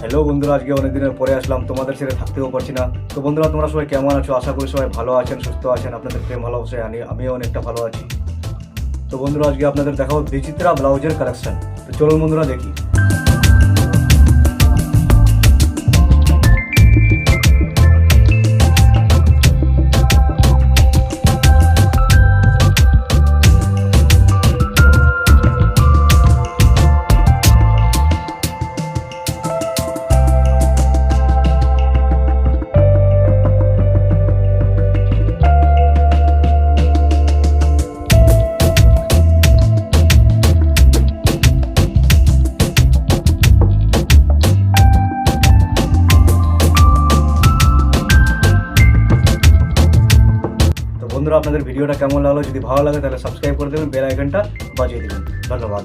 Hello বন্ধুরা, আজকে অনেক দিনের পরে আসলাম, তোমাদের ছেড়ে থাকতেও পারছি না। তো বন্ধুরা, তোমরা সবাই কেমন আছো? আশা করি সবাই ভালো আছেন, সুস্থ আছেন। আপনাদের প্রেম ভালোবাসায় আমিও অনেকটা ভালো আছি। তো বন্ধুরা, আজকে আপনাদের দেখাবো বিচিত্রা ব্লাউজের কালেকশন। তো চলুন বন্ধুরা দেখি। বন্ধুরা, আপনাদের ভিডিওটা কেমন লাগলো? যদি ভালো লাগে তাহলে সাবস্ক্রাইব করে দেবেন, বেল আইকনটা বাজিয়ে দেবেন। ধন্যবাদ।